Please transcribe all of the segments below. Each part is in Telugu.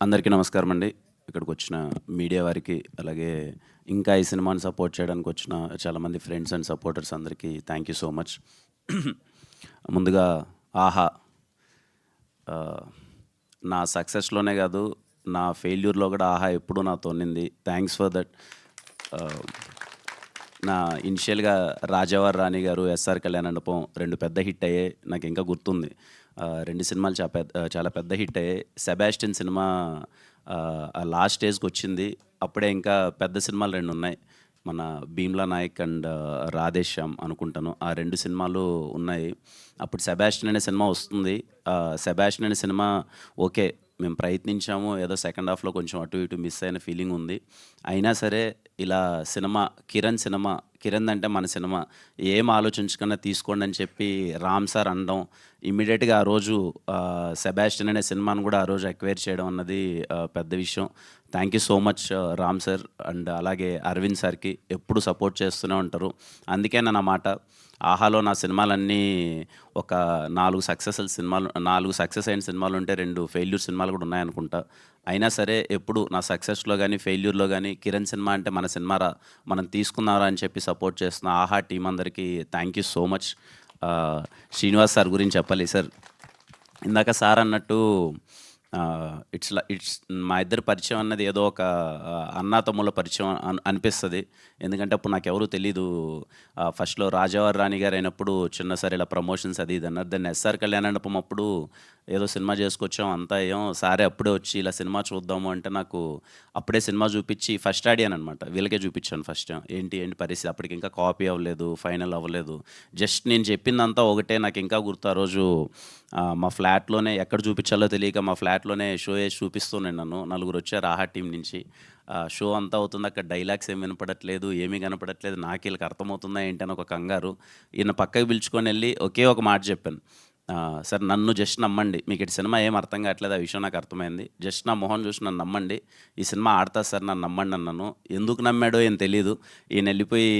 అందరికీ నమస్కారం అండి. ఇక్కడికి వచ్చిన మీడియా వారికి, అలాగే ఇంకా ఈ సినిమాని సపోర్ట్ చేయడానికి వచ్చిన చాలామంది ఫ్రెండ్స్ అండ్ సపోర్టర్స్ అందరికీ థ్యాంక్ యూ సో మచ్. ముందుగా ఆహా నా సక్సెస్లోనే కాదు, నా ఫెయిల్యూర్లో కూడా ఆహా ఎప్పుడూ నాతో ఉన్నింది. Thanks for that. నా ఇనిషియల్గా రాజావారి రాణి గారు, ఎస్ఆర్ కళ్యాణ మండపం రెండు పెద్ద హిట్ అయ్యాయి. నాకు ఇంకా గుర్తుంది. రెండు సినిమాలు చాలా పెద్ద హిట్ అయ్యాయి. సెబాస్టియన్ సినిమా లాస్ట్ స్టేజ్కి వచ్చింది. అప్పుడే ఇంకా పెద్ద సినిమాలు రెండు ఉన్నాయి. మన భీమ్లా నాయక్ అండ్ రాధేశ్యామ్ అనుకుంటాను. ఆ రెండు సినిమాలు ఉన్నాయి. అప్పుడు సెబాస్టియన్ అనే సినిమా వస్తుంది. సెబాస్టియన్ అనే సినిమా ఓకే, మేము ప్రయత్నించాము, ఏదో సెకండ్ హాఫ్లో కొంచెం అటు ఇటు మిస్ అయిన ఫీలింగ్ ఉంది. అయినా సరే ఇలా సినిమా కిరణ్ అంటే మన సినిమా, ఏం ఆలోచించకుండా తీసుకోండి అని చెప్పి రామ్ సార్ అనడం, ఇమ్మీడియట్గా ఆ రోజు సెబాస్టియన్ అనే సినిమాను కూడా ఆ రోజు ఎక్వైర్ చేయడం అన్నది పెద్ద విషయం. Thank you so much Ram sir and అలాగే అరవింద్ సార్కి ఎప్పుడు సపోర్ట్ చేస్తూనే ఉంటారు. అందుకే నా మాట, ఆహాలో నా సినిమాలన్నీ ఒక 4 సక్సెస్ అయిన సినిమాలు ఉంటే 2 ఫెయిల్యూర్ సినిమాలు కూడా ఉన్నాయనుకుంటా. అయినా సరే ఎప్పుడు నా సక్సెస్లో కానీ ఫెయిల్యూర్లో కానీ కిరణ్ సినిమా అంటే మన సినిమారా, మనం తీసుకున్నారా అని చెప్పి సపోర్ట్ చేస్తున్న ఆహా టీం అందరికీ thank you so much. Srinivas sir గురించి చెప్పాలి సార్. ఇందాక సార్ అన్నట్టు ఇట్స్ మా ఇద్దరి పరిచయం అన్నది ఏదో ఒక అన్నాతమ్ముల పరిచయం అనిపిస్తుంది. ఎందుకంటే అప్పుడు నాకెవరూ తెలీదు. ఫస్ట్లో రాజావారి రాణి గారు అయినప్పుడు చిన్న సరే ఇలా ప్రమోషన్స్ అది ఇది అన్నారు. దాన్ని ఎస్ఆర్ కళ్యాణ మండపం అప్పుడు ఏదో సినిమా చేసుకొచ్చాం, అంతా ఏం సారే అప్పుడే వచ్చి ఇలా సినిమా చూద్దాము అంటే నాకు అప్పుడే సినిమా చూపించి ఫస్ట్ ఆడియన్ అనమాట. వీళ్ళకే చూపించాను ఫస్ట్. ఏంటి పరిస్థితి, అప్పటికి ఇంకా కాపీ అవ్వలేదు, ఫైనల్ అవ్వలేదు. జస్ట్ నేను చెప్పిందంతా ఒకటే. నాకు ఇంకా గుర్తు, ఆ రోజు మా ఫ్లాట్లోనే ఎక్కడ చూపించాలో తెలియక మా ఫ్లాట్లోనే షో వేసి చూపిస్తూనే నన్ను నలుగురు వచ్చారు ఆహా టీం నుంచి. షో అంతా అవుతుంది, అక్కడ డైలాగ్స్ ఏమి వినపడట్లేదు, ఏమీ కనపడట్లేదు. నాకు వీళ్ళకి అర్థమవుతుందా ఏంటని ఒక కంగారు. ఈయన పక్కకి పిలుచుకొని వెళ్ళి ఒకే ఒక మాట చెప్పాను, సార్ నన్ను జస్ట్ నమ్మండి, మీకు ఇటు సినిమా ఏం అర్థం కావట్లేదు, ఆ విషయం నాకు అర్థమైంది. జస్ట్ నా మొహం చూసి నన్ను నమ్మండి, ఈ సినిమా ఆడతా సార్, నన్ను నమ్మండి అన్నాను. ఎందుకు నమ్మాడో ఏం తెలీదు. ఈయన వెళ్ళిపోయి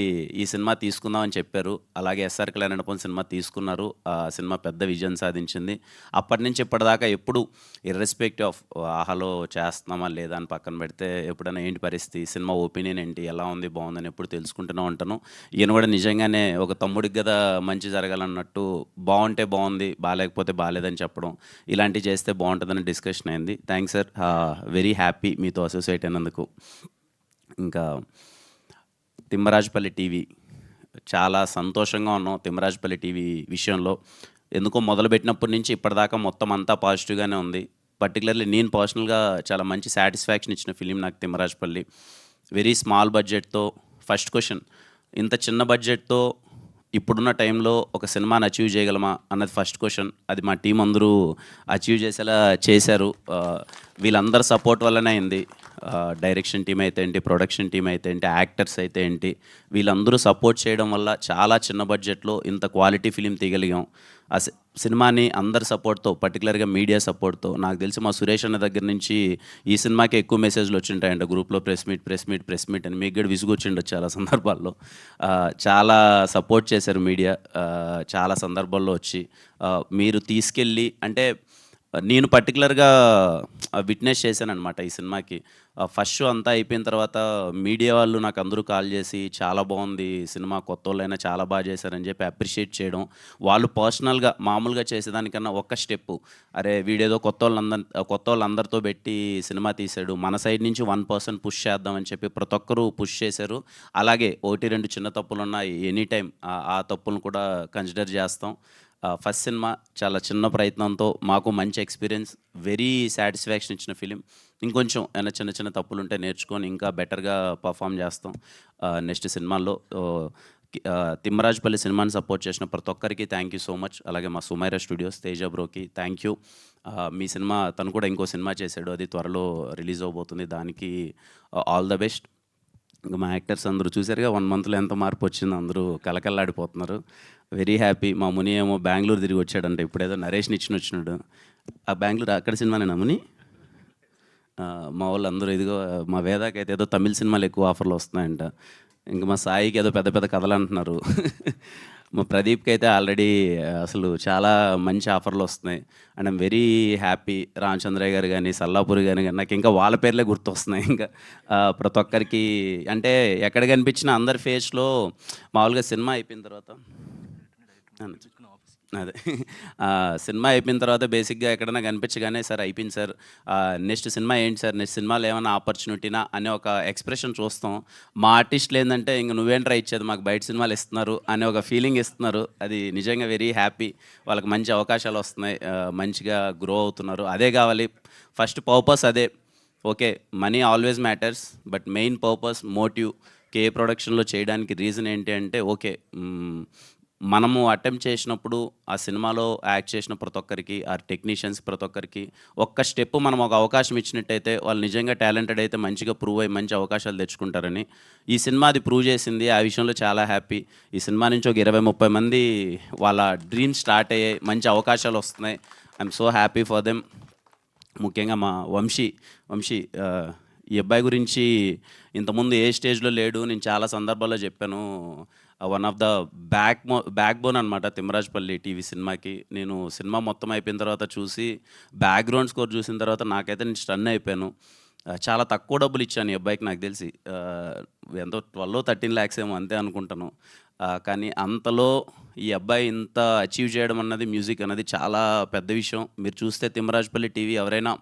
ఈ సినిమా తీసుకుందామని చెప్పారు. అలాగే ఎస్ఆర్ కళ్యాణ మండపం సినిమా తీసుకున్నారు. ఆ సినిమా పెద్ద విజయం సాధించింది. అప్పటి నుంచి ఇప్పటిదాకా ఎప్పుడు ఇర్రెస్పెక్టివ్ ఆఫ్ ఆహాలో చేస్తున్నామా లేదా అని పక్కన పెడితే, ఎప్పుడైనా ఏంటి పరిస్థితి, సినిమా ఒపీనియన్ ఏంటి, ఎలా ఉంది, బాగుందని ఎప్పుడు తెలుసుకుంటూనే ఉంటాను. ఈయన కూడా నిజంగానే ఒక తమ్ముడికి కదా మంచి జరగాలన్నట్టు, బాగుంటే బాగుంది, బాగాలేకపోతే బాగాలేదని చెప్పడం, ఇలాంటివి చేస్తే బాగుంటుందని డిస్కషన్ అయింది. థ్యాంక్స్ సార్, వెరీ హ్యాపీ మీతో అసోసియేట్ అయినందుకు. ఇంకా తిమ్మరాజుపల్లి టీవీ, చాలా సంతోషంగా ఉన్నాం తిమ్మరాజుపల్లి టీవీ విషయంలో. ఎందుకో మొదలుపెట్టినప్పటి నుంచి ఇప్పటిదాకా మొత్తం అంతా పాజిటివ్గానే ఉంది. పర్టికులర్లీ నేను పర్సనల్గా చాలా మంచి సాటిస్ఫాక్షన్ ఇచ్చిన ఫిలిం నాకు తిమ్మరాజుపల్లి. వెరీ స్మాల్ బడ్జెట్తో, ఫస్ట్ క్వశ్చన్, ఇంత చిన్న బడ్జెట్తో ఇప్పుడున్న టైంలో ఒక సినిమాని అచీవ్ చేయగలమా అన్నది ఫస్ట్ క్వశ్చన్. అది మా టీం అందరూ అచీవ్ చేసేలా చేశారు. వీళ్ళందరి సపోర్ట్ వల్లనే అయింది. డైరెక్షన్ టీం అయితే ఏంటి, ప్రొడక్షన్ టీం అయితే ఏంటి, యాక్టర్స్ అయితే ఏంటి, వీళ్ళందరూ సపోర్ట్ చేయడం వల్ల చాలా చిన్న బడ్జెట్లో ఇంత క్వాలిటీ ఫిలిం తీయగలిగాం. ఆ సినిమాని అందరి సపోర్ట్తో, పర్టికులర్గా మీడియా సపోర్ట్తో, నాకు తెలిసి మా సురేష్ అన్న దగ్గర నుంచి ఈ సినిమాకి ఎక్కువ మెసేజ్లు వచ్చింటాయంట గ్రూప్లో, ప్రెస్ మీట్ అని. మీకు కూడా విసుగు వచ్చిండొచ్చు చాలా సందర్భాల్లో. చాలా సపోర్ట్ చేశారు మీడియా చాలా సందర్భాల్లో వచ్చి. మీరు తీసుకెళ్ళి అంటే నేను పర్టికులర్గా విట్నెస్ చేశానమాట ఈ సినిమాకి. ఫస్ట్ షో అంతా అయిపోయిన తర్వాత మీడియా వాళ్ళు నాకు అందరూ కాల్ చేసి చాలా బాగుంది సినిమా, కొత్త వాళ్ళైనా చాలా బాగా చేశారని చెప్పి అప్రిషియేట్ చేయడం. వాళ్ళు పర్సనల్గా మామూలుగా చేసేదానికన్నా ఒక్క స్టెప్పు, అరే వీడేదో కొత్త వాళ్ళందరితో పెట్టి సినిమా తీశాడు, మన సైడ్ నుంచి 1% పుష్ చేద్దామని చెప్పి ప్రతి ఒక్కరూ పుష్ చేశారు. అలాగే 1-2 చిన్న తప్పులున్నా ఎనీ టైం ఆ తప్పులను కూడా కన్సిడర్ చేస్తాం. ఫస్ట్ సినిమా చాలా చిన్న ప్రయత్నంతో మాకు మంచి ఎక్స్పీరియన్స్, వెరీ సాటిస్ఫాక్షన్ ఇచ్చిన ఫిలిం. ఇంకొంచెం ఏమైనా చిన్న చిన్న తప్పులు ఉంటే నేర్చుకొని ఇంకా బెటర్గా పర్ఫామ్ చేస్తాం నెక్స్ట్ సినిమాల్లో. తిమ్మరాజుపల్లి సినిమాని సపోర్ట్ చేసిన ప్రతి ఒక్కరికి థ్యాంక్ యూ సో మచ్. అలాగే మా సుమైరా స్టూడియోస్ తేజ బ్రోకి థ్యాంక్ యూ. మీ సినిమా, తను కూడా ఇంకో సినిమా చేశాడు, అది త్వరలో రిలీజ్ అవబోతుంది, దానికి ఆల్ ద బెస్ట్. ఇంకా మా యాక్టర్స్ అందరూ చూసారుగా 1 మంత్లో ఎంత మార్పు వచ్చిందో, అందరూ కలకల్లాడిపోతున్నారు. Very happy. మా ముని ఏమో బెంగళూరు తిరిగి వచ్చాడంటే, ఇప్పుడేదో నరేష్ని వచ్చినాడు. ఆ బెంగళూరు అక్కడ సినిమానేనా ముని? మా వాళ్ళు అందరూ ఇదిగో, మా వేదాకైతే ఏదో తమిళ సినిమాలు ఎక్కువ ఆఫర్లు వస్తున్నాయంట. ఇంకా మా సాయికి ఏదో పెద్ద పెద్ద కథలు అంటున్నారు. మా ప్రదీప్‌కి అయితే ఆల్రెడీ అసలు చాలా మంచి ఆఫర్‌లు వస్తున్నాయి. And I'm very happy. Ramachandraiah గారు గాని, సల్లాపురి గాని నాకు ఇంకా వాళ్ళ పేర్లే గుర్తొస్తున్నాయి ఇంకా. ప్రతి ఒక్కరికి అంటే ఎక్కడ కనిపించినా అందరి ఫేస్‌లో మామూలుగా సినిమా అయిపోయిన తర్వాత అదే. సినిమా అయిపోయిన తర్వాత బేసిక్‌గా ఎక్కడైనా కనిపించగానే సార్ అయిపోయింది సార్. నెక్స్ట్ సినిమా ఏంటి సార్? నెక్స్ట్ సినిమాలో ఏమన్నా ఆపర్చునిటీనా? అనే ఒక ఎక్స్‌ప్రెషన్ చూస్తాం. మా ఆర్టిస్టులు ఏందంటే ఇంక నువ్వేంట్రా ఇచ్చేది మాకు బయట సినిమాలు ఇస్తున్నారు అనే ఒక ఫీలింగ్ ఇస్తున్నారు. అది నిజంగా వెరీ హ్యాపీ. వాళ్ళకి మంచి అవకాశాలు వస్తున్నాయి. మంచిగా గ్రో అవుతున్నారు. అదే కావాలి. ఫస్ట్ పర్పస్ అదే. Okay. Money always matters. But main purpose, motive కే ప్రొడక్షన్‌లో చేయడానికి రీజన్ ఏంటి అంటే ఓకే. మనము అటెంప్ట్ చేసినప్పుడు ఆ సినిమాలో యాక్ట్ చేసిన ప్రతి ఒక్కరికి, ఆ టెక్నీషియన్స్ ప్రతి ఒక్కరికి ఒక్క స్టెప్ మనం ఒక అవకాశం ఇచ్చినట్టయితే వాళ్ళు నిజంగా టాలెంటెడ్ అయితే మంచిగా ప్రూవ్ అయ్యి మంచి అవకాశాలు తెచ్చుకుంటారని. ఈ సినిమా అది ప్రూవ్ చేసింది. ఆ విషయంలో చాలా హ్యాపీ. ఈ సినిమా నుంచి ఒక 20, 30 మంది వాళ్ళ డ్రీమ్స్ స్టార్ట్ అయ్యాయి. మంచి అవకాశాలు వస్తున్నాయి. I'm so happy for them. ముఖ్యంగా మా వంశీ ఈ అబ్బాయి గురించి ఇంతకుముందు ఏ స్టేజ్‌లో లేడు. నేను చాలా సందర్భాల్లో చెప్పాను. One of the back bone అనమాట తిమ్మరాజుపల్లి టీవీ సినిమాకి. నేను సినిమా మొత్తం అయిపోయిన తర్వాత చూసి బ్యాక్‌గ్రౌండ్ స్కోర్ చూసిన తర్వాత నాకైతే నేను స్టన్ అయిపోయాను. చాలా తక్కువ డబ్బులు ఇచ్చాను ఈ అబ్బాయికి నాకు తెలిసి. ఎంతో 12, 13 లాక్స్ ఏమో అంతే అనుకుంటాను. కానీ అంతలో ఈ అబ్బాయి ఇంత అచీవ్ చేయడం అన్నది, మ్యూజిక్ అన్నది చాలా పెద్ద విషయం. మీరు చూస్తే తిమ్మరాజుపల్లి టీవీ ఎవరైనా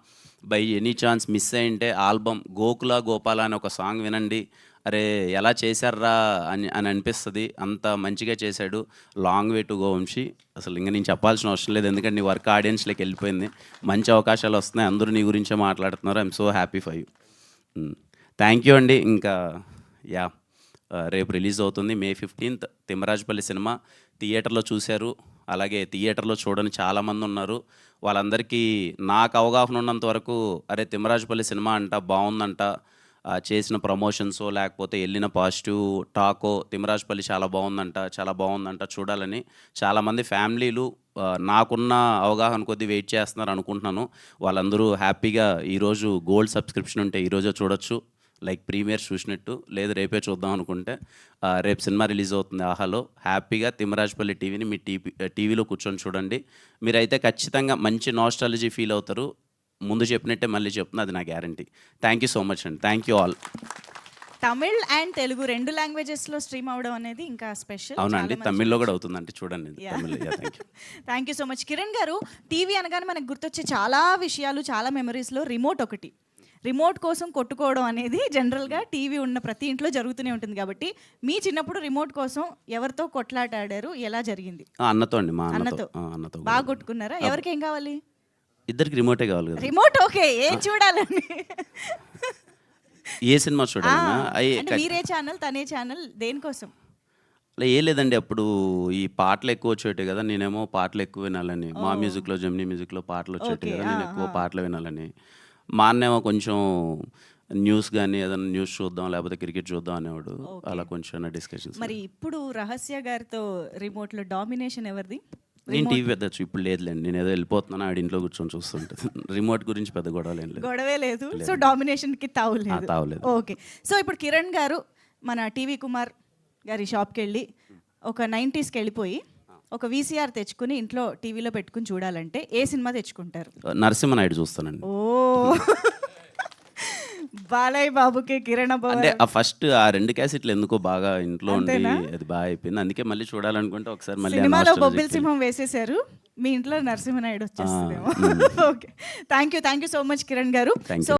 బై ఎనీ ఛాన్స్ మిస్ అయ్యుంటే ఆల్బమ్ 'గోకుల గోపాల' అనే ఒక సాంగ్ వినండి. అరే ఎలా చేశార్రా అని అని అనిపిస్తది. అంత మంచిగా చేశాడు. Long way to go Vamshi. అసలు ఇంక నేను చెప్పాల్సిన అవసరం లేదు. ఎందుకంటే నీ వర్క్ ఆడియన్స్‌లోకి వెళ్ళిపోయింది. మంచి అవకాశాలు వస్తున్నాయి. అందరూ నీ గురించే మాట్లాడుతున్నారు. I'm so happy for you. Thank you అండి. ఇంకా యాహ్! రేపు రిలీజ్ అవుతుంది మే 15th తిమ్మరాజుపల్లి సినిమా. థియేటర్‌లో చూశారు. అలాగే థియేటర్‌లో చూడని చాలామంది ఉన్నారు. వాళ్ళందరికీ నాకు అవగాహన ఉన్నంత వరకు అరే తిమ్మరాజుపల్లి సినిమా అంట బావుందంట. చేసిన ప్రమోషన్సో లేకపోతే వెళ్ళిన పాజిటివ్ టాకో తిమ్మరాజుపల్లి చాలా బావుందంట చూడాలని చాలామంది ఫ్యామిలీలు నాకున్న అవగాహన కొద్దీ వెయిట్ చేస్తున్నారు అనుకుంటున్నాను. వాళ్ళందరూ హ్యాపీగా ఈరోజు గోల్డ్ సబ్స్క్రిప్షన్ ఉంటే ఈరోజే చూడొచ్చు. లైక్ ప్రీమియర్ చూసినట్టు. లేదు రేపే చూద్దాం అనుకుంటే రేపు సినిమా రిలీజ్ అవుతుంది ఆహాలో. హ్యాపీగా తిమ్మరాజుపల్లి టీవీని మీ టీవీలో కూర్చొని చూడండి. మీరైతే ఖచ్చితంగా మంచి నాస్టాలజీ ఫీల్ అవుతారు. ముందు చెప్పినట్టే మళ్ళీ చెప్తున్నా, అది నా guarantee. Thank you so much అండి. Thank you all. Tamil and Telugu 2 లాంగ్వేజెస్‌లో స్ట్రీమ్ అవ్వడం అనేది ఇంకా స్పెషల్. అవునండి. తమిళ్లో కూడా అవుతుందండి. చూడండి. Tamil. Thank you. Thank you so much. Kiran గారు, టీవీ అనగానే మనకు గుర్తొచ్చే చాలా విషయాలు, చాలా మెమరీస్‌లో రిమోట్ ఒకటి. రిమోట్ కోసం కొట్టుకోవడం అనేది జనరల్‌గా టీవీ ఉన్న ప్రతి ఇంట్లో జరుగుతూనే ఉంటుంది కాబట్టి, మీ చిన్నప్పుడు రిమోట్ కోసం ఎవరితో కొట్లాట ఆడారు? ఎలా జరిగింది? అన్నతో అండి. మా అన్నతో. అన్నతో బాగా కొట్టుకున్నారా? ఎవరికేం కావాలి? ఇద్దరికి రిమోటే కావాలి కదా. Remote okay. ఏం చూడాలని? ఏ సినిమా చూడాలన్నా అంటే మీరే ఛానల్, తనే ఛానల్, దేనికోసం? అలా ఏం లేదండి. అప్పుడు ఈ పాటలు ఎక్కువ వచ్చేటివి కదా. నేనేమో పాటలు ఎక్కువ వినాలని. మా మ్యూజిక్‌లో, జెమినీ మ్యూజిక్‌లో పాటలు వచ్చేటివి కదా. నేను ఎక్కువ పాటలు వినాలని. మా అన్నేమో కొంచెం న్యూస్ గానీ ఏదైనా న్యూస్ చూద్దాం లేకపోతే క్రికెట్ చూద్దాం అనేవాడు. అలా కొంచెం డిస్కషన్స్. మరి ఇప్పుడు రహస్య గారితో రిమోట్‌లో డామినేషన్ ఎవరిది? నేను టీవీ పెద్దచ్చు ఇప్పుడు లేదులేండి. నేను ఏదో వెళ్ళిపోతున్నాను. ఆడ ఇంట్లో కూర్చొని చూస్తుంటాను. రిమోట్ గురించి పెద్ద గొడవలు ఏం లేదు. గొడవే లేదు. సో డామినేషన్‌కి తావులేదు. తావులేదు. ఓకే. సో ఇప్పుడు కిరణ్ గారు మన టీవీ కుమార్ గారి షాప్‌కెళ్ళి ఒక 90స్‌కి వెళ్ళిపోయి ఒక వీసీఆర్ తెచ్చుకుని ఇంట్లో టీవీలో పెట్టుకుని చూడాలంటే ఏ సినిమా తెచ్చుకుంటారు? నరసింహనాయుడు చూస్తానండి. ఓహ్! బాలయ్య బాబుకి కిరణ్ అబ్బా అంటే ఫస్ట్ ఆ 2 క్యాసెట్లు ఎందుకో బాగా ఇంట్లో ఉండి అది బాగా అయిపోయింది. అందుకే మళ్ళీ చూడాలనుకుంటే ఒకసారి మళ్ళీ సినిమాలో బొబ్బిల్ సింహం వేసేశారు. మీ ఇంట్లో నరసింహనాయుడు వచ్చేస్తుందేమో. Okay. Thank you so much Kiran గారు. సో